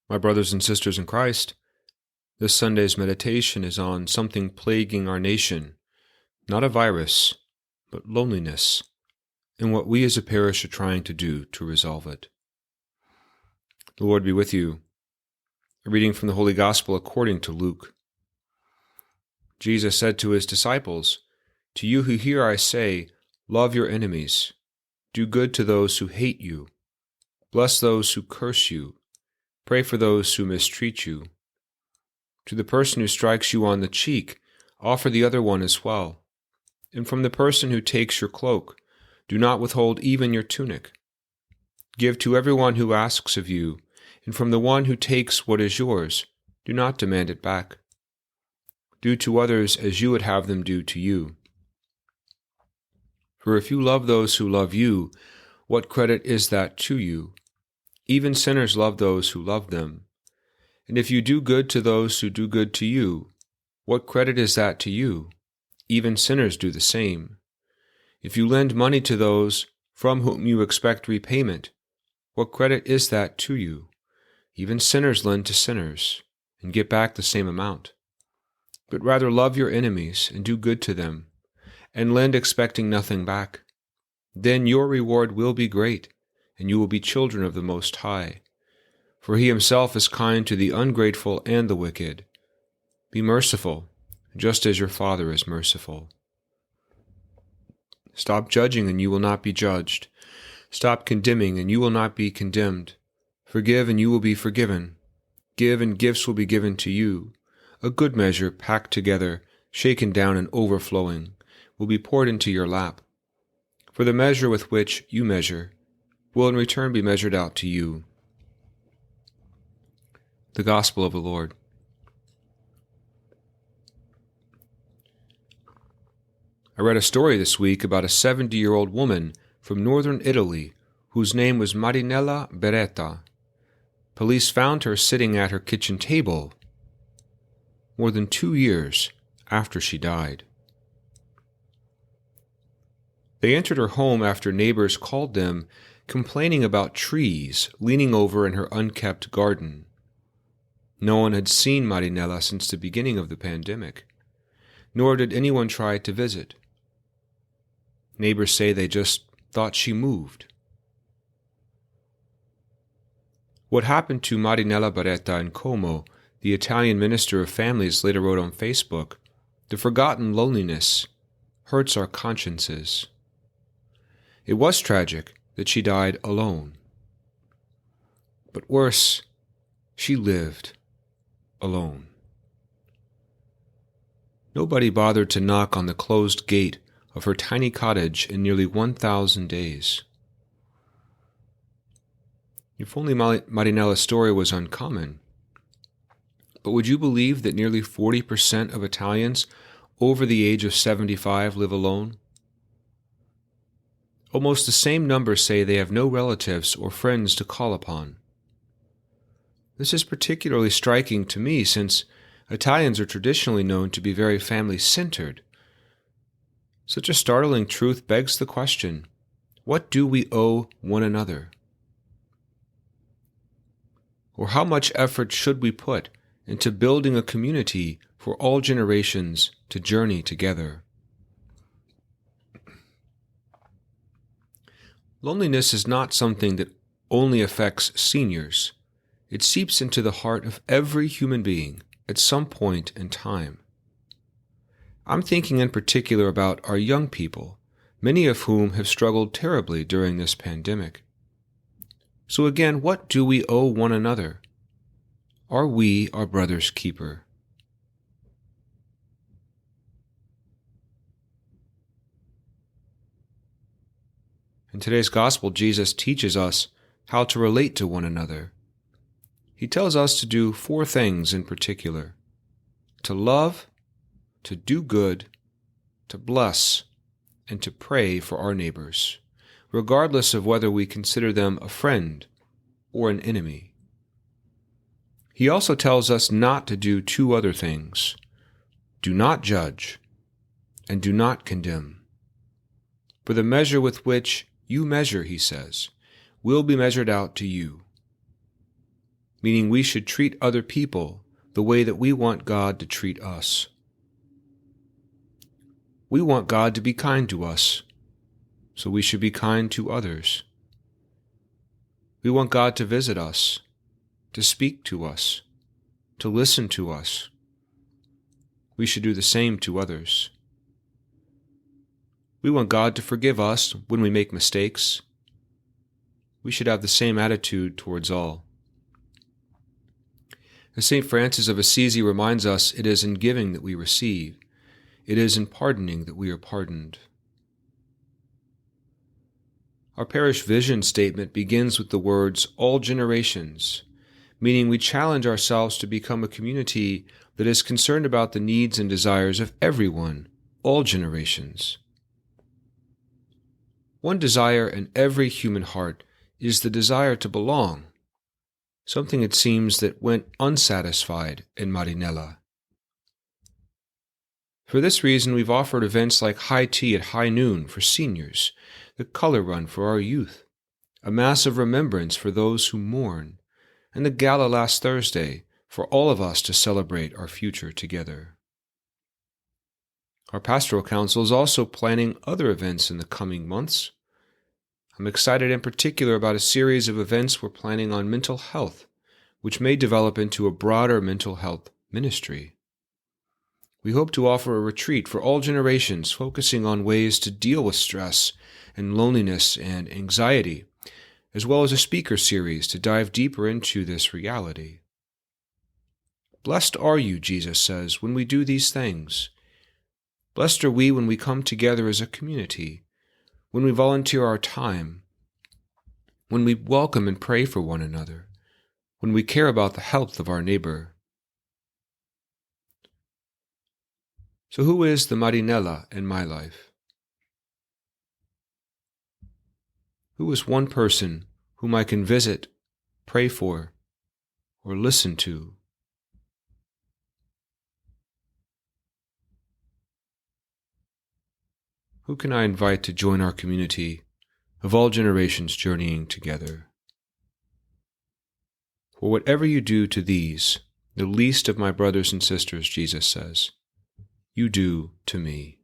My brothers and sisters in Christ, this Sunday's meditation is on something plaguing our nation, not a virus, but loneliness, and what we as a parish are trying to do to resolve it. The Lord be with you. A reading from the Holy Gospel according to Luke. Jesus said to his disciples, "To you who hear I say, love your enemies, do good to those who hate you, bless those who curse you, pray for those who mistreat you. To the person who strikes you on the cheek, offer the other one as well. And from the person who takes your cloak, do not withhold even your tunic. Give to everyone who asks of you, and from the one who takes what is yours, do not demand it back. Do to others as you would have them do to you. For if you love those who love you, what credit is that to you? Even sinners love those who love them. And if you do good to those who do good to you, what credit is that to you? Even sinners do the same. If you lend money to those from whom you expect repayment, what credit is that to you? Even sinners lend to sinners, and get back the same amount. But rather love your enemies, and do good to them, and lend expecting nothing back. Then your reward will be great, and you will be children of the Most High. For he himself is kind to the ungrateful and the wicked. Be merciful, just as your Father is merciful. Stop judging, and you will not be judged. Stop condemning, and you will not be condemned. Forgive, and you will be forgiven. Give, and gifts will be given to you. A good measure, packed together, shaken down and overflowing, will be poured into your lap. For the measure with which you measure will in return be measured out to you. The Gospel of the Lord. I read a story this week about a 70-year-old woman from northern Italy whose name was Marinella Beretta. Police found her sitting at her kitchen table more than 2 years after she died. They entered her home after neighbors called them, complaining about trees leaning over in her unkept garden. No one had seen Marinella since the beginning of the pandemic, nor did anyone try to visit. Neighbors say they just thought she moved. What happened to Marinella Beretta in Como, the Italian minister of families later wrote on Facebook, "The forgotten loneliness hurts our consciences." It was tragic that she died alone. But worse, she lived alone. Nobody bothered to knock on the closed gate of her tiny cottage in nearly 1,000 days. If only Marinella's story was uncommon. But would you believe that nearly 40% of Italians over the age of 75 live alone? Almost the same number say they have no relatives or friends to call upon. This is particularly striking to me since Italians are traditionally known to be very family-centered. Such a startling truth begs the question, what do we owe one another? Or how much effort should we put into building a community for all generations to journey together? Loneliness is not something that only affects seniors. It seeps into the heart of every human being at some point in time. I'm thinking in particular about our young people, many of whom have struggled terribly during this pandemic. So again, what do we owe one another? Are we our brother's keeper? In today's Gospel, Jesus teaches us how to relate to one another. He tells us to do 4 things in particular: to love, to do good, to bless, and to pray for our neighbors, regardless of whether we consider them a friend or an enemy. He also tells us not to do 2 other things: do not judge, and do not condemn. For the measure with which you measure, he says, will be measured out to you. meaning we should treat other people the way that we want God to treat us. We want God to be kind to us, so we should be kind to others. We want God to visit us, to speak to us, to listen to us. We should do the same to others. We want God to forgive us when we make mistakes. We should have the same attitude towards all. As St. Francis of Assisi reminds us, it is in giving that we receive. It is in pardoning that we are pardoned. Our parish vision statement begins with the words, all generations, meaning we challenge ourselves to become a community that is concerned about the needs and desires of everyone, all generations. One desire in every human heart is the desire to belong, something it seems that went unsatisfied in Marinella. For this reason, we've offered events like high tea at high noon for seniors, the color run for our youth, a mass of remembrance for those who mourn, and the gala last Thursday for all of us to celebrate our future together. Our pastoral council is also planning other events in the coming months. I'm excited in particular about a series of events we're planning on mental health, which may develop into a broader mental health ministry. We hope to offer a retreat for all generations focusing on ways to deal with stress and loneliness and anxiety, as well as a speaker series to dive deeper into this reality. Blessed are you, Jesus says, when we do these things. Blessed are we when we come together as a community, when we volunteer our time, when we welcome and pray for one another, when we care about the health of our neighbor. So who is the Marinella in my life? Who is one person whom I can visit, pray for, or listen to? Who can I invite to join our community of all generations journeying together? For whatever you do to these, the least of my brothers and sisters, Jesus says, you do to me.